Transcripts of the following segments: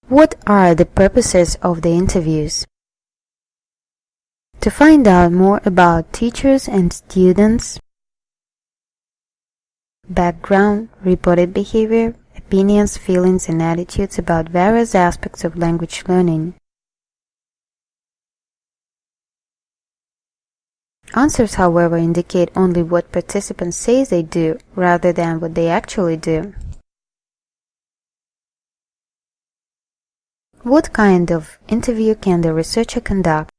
What are the purposes of the interviews? To find out more about teachers and students, background, reported behavior, opinions, feelings, and attitudes about various aspects of language learning. Answers, however, indicate only what participants say they do, rather than what they actually do. What kind of interview can the researcher conduct?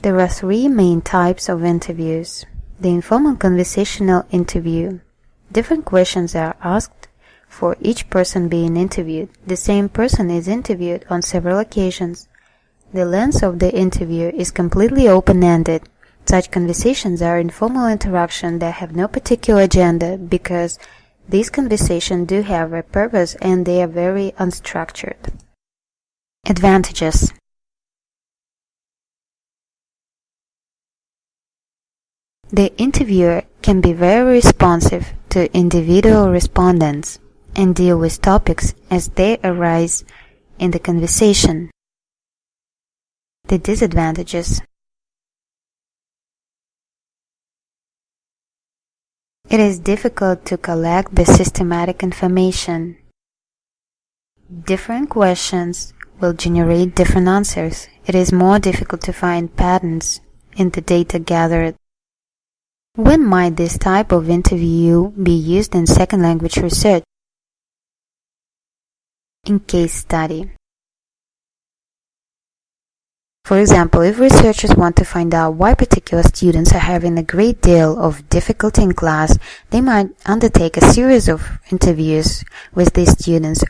There are three main types of interviews. The informal conversational interview. Different questions are asked for each person being interviewed. The same person is interviewed on several occasions. The length of the interview is completely open-ended. Such conversations are informal interactions that have no particular agenda because these conversations do have a purpose and they are very unstructured. Advantages. The interviewer can be very responsive to individual respondents and deal with topics as they arise in the conversation. The disadvantages. It is difficult to collect the systematic information. Different questions will generate different answers. It is more difficult to find patterns in the data gathered. When might this type of interview be used in second language research? In case study. For example, if researchers want to find out why particular students are having a great deal of difficulty in class, they might undertake a series of interviews with these students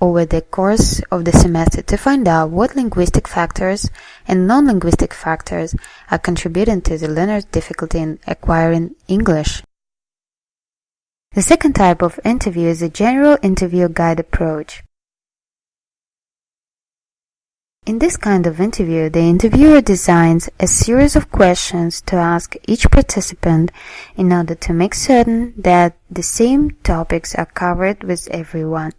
over the course of the semester to find out what linguistic factors and non-linguistic factors are contributing to the learner's difficulty in acquiring English. The second type of interview is a general interview guide approach. In this kind of interview, the interviewer designs a series of questions to ask each participant in order to make certain that the same topics are covered with everyone.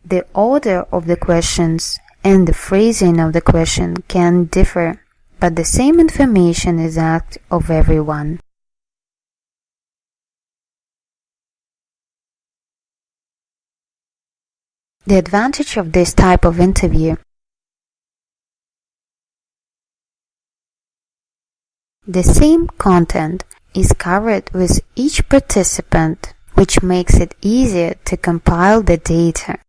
The order of the questions and the phrasing of the question can differ, but the same information is asked of everyone. The advantage of this type of interview. The same content is covered with each participant, which makes it easier to compile the data.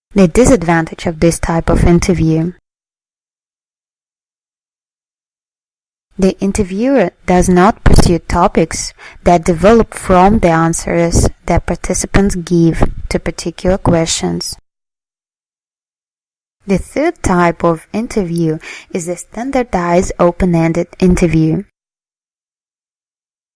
The disadvantage of this type of interview. The interviewer does not pursue topics that develop from the answers that participants give to particular questions. The third type of interview is a standardized open-ended interview.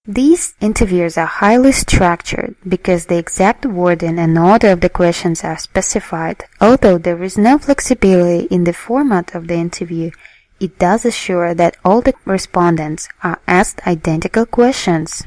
These interviews are highly structured because the exact wording and order of the questions are specified. Although there is no flexibility in the format of the interview, it does assure that all the respondents are asked identical questions.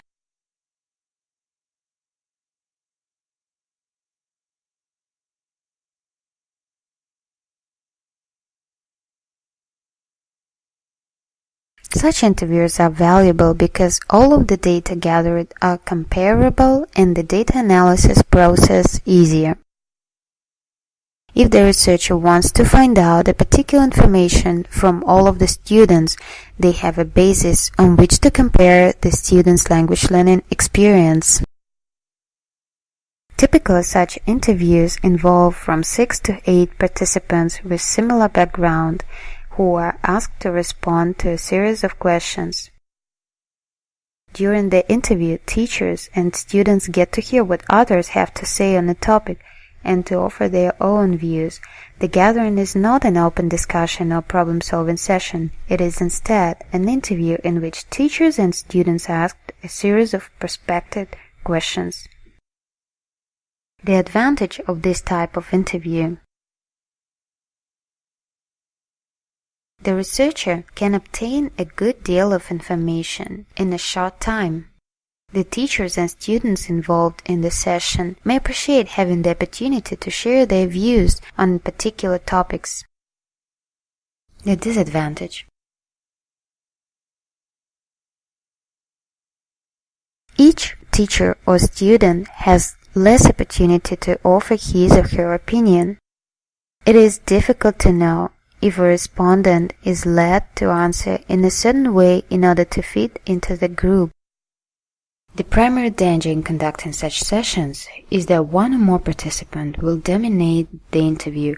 Such interviews are valuable because all of the data gathered are comparable and the data analysis process easier. If the researcher wants to find out a particular information from all of the students, they have a basis on which to compare the students' language learning experience. Typically, such interviews involve from 6 to 8 participants with similar background who are asked to respond to a series of questions. During the interview, teachers and students get to hear what others have to say on a topic and to offer their own views. The gathering is not an open discussion or problem-solving session. It is instead an interview in which teachers and students are asked a series of prospective questions. The advantage of this type of interview. The researcher can obtain a good deal of information in a short time. The teachers and students involved in the session may appreciate having the opportunity to share their views on particular topics. The disadvantage. Each teacher or student has less opportunity to offer his or her opinion. It is difficult to know if a respondent is led to answer in a certain way in order to fit into the group. The primary danger in conducting such sessions is that one or more participants will dominate the interview.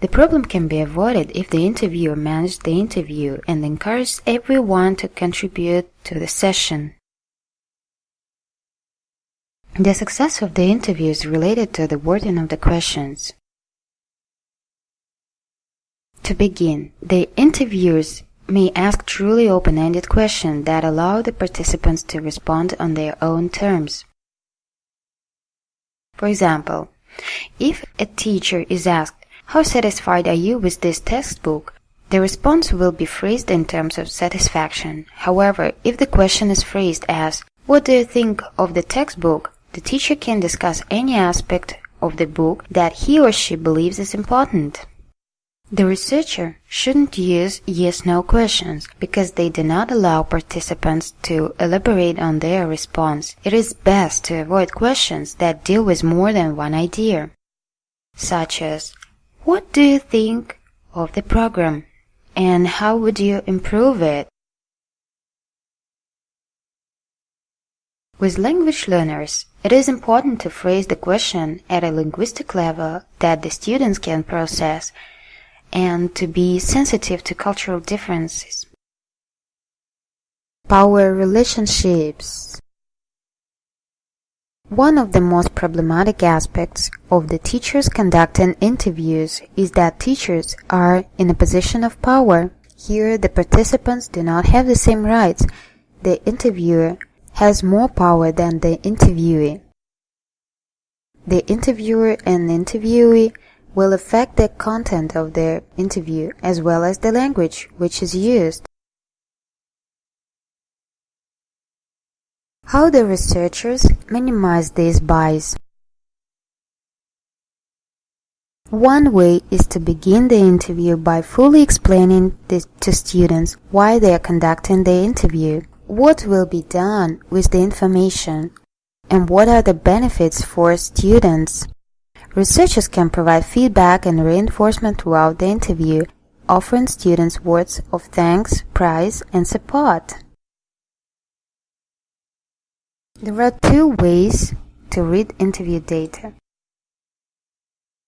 The problem can be avoided if the interviewer manages the interview and encourages everyone to contribute to the session. The success of the interview is related to the wording of the questions. To begin, the interviewers may ask truly open-ended questions that allow the participants to respond on their own terms. For example, if a teacher is asked, "How satisfied are you with this textbook?" the response will be phrased in terms of satisfaction. However, if the question is phrased as, "What do you think of the textbook?" the teacher can discuss any aspect of the book that he or she believes is important. The researcher shouldn't use yes-no questions because they do not allow participants to elaborate on their response. It is best to avoid questions that deal with more than one idea, such as, "What do you think of the program?" and "How would you improve it?" With language learners, it is important to phrase the question at a linguistic level that the students can process and to be sensitive to cultural differences. Power relationships. One of the most problematic aspects of the teachers conducting interviews is that teachers are in a position of power. Here, the participants do not have the same rights. The interviewer has more power than the interviewee. The interviewer and interviewee will affect the content of their interview as well as the language which is used. How the researchers minimize these bias? One way is to begin the interview by fully explaining to students why they are conducting the interview, what will be done with the information, and what are the benefits for students. Researchers can provide feedback and reinforcement throughout the interview, offering students words of thanks, praise, and support. There are two ways to read interview data.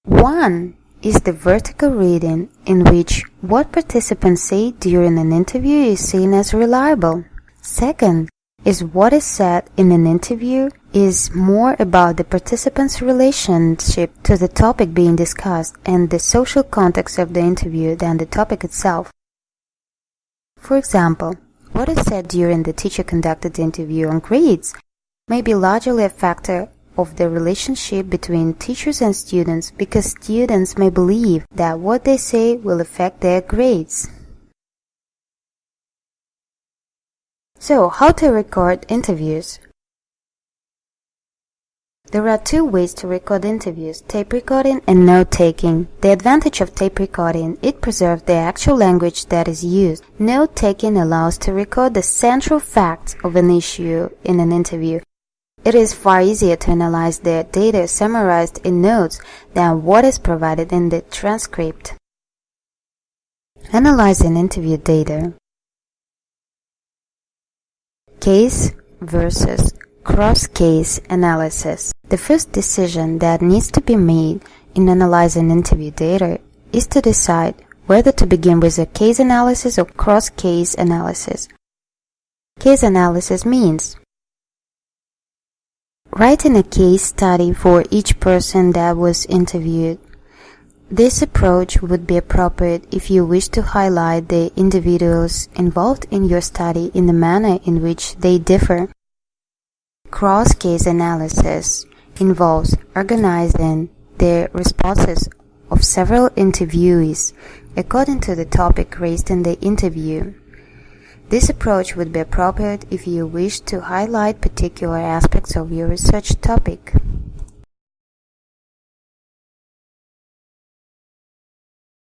One is the vertical reading, in which what participants say during an interview is seen as reliable. Second is what is said in an interview is more about the participant's relationship to the topic being discussed and the social context of the interview than the topic itself. For example, what is said during the teacher-conducted interview on grades may be largely a factor of the relationship between teachers and students because students may believe that what they say will affect their grades. So, how to record interviews? There are two ways to record interviews, tape recording and note-taking. The advantage of tape recording, it preserves the actual language that is used. Note-taking allows to record the central facts of an issue in an interview. It is far easier to analyze the data summarized in notes than what is provided in the transcript. Analyzing interview data. Case versus cross-case analysis. The first decision that needs to be made in analyzing interview data is to decide whether to begin with a case analysis or cross-case analysis. Case analysis means writing a case study for each person that was interviewed. This approach would be appropriate if you wish to highlight the individuals involved in your study in the manner in which they differ. Cross-case analysis involves organizing the responses of several interviewees according to the topic raised in the interview. This approach would be appropriate if you wish to highlight particular aspects of your research topic.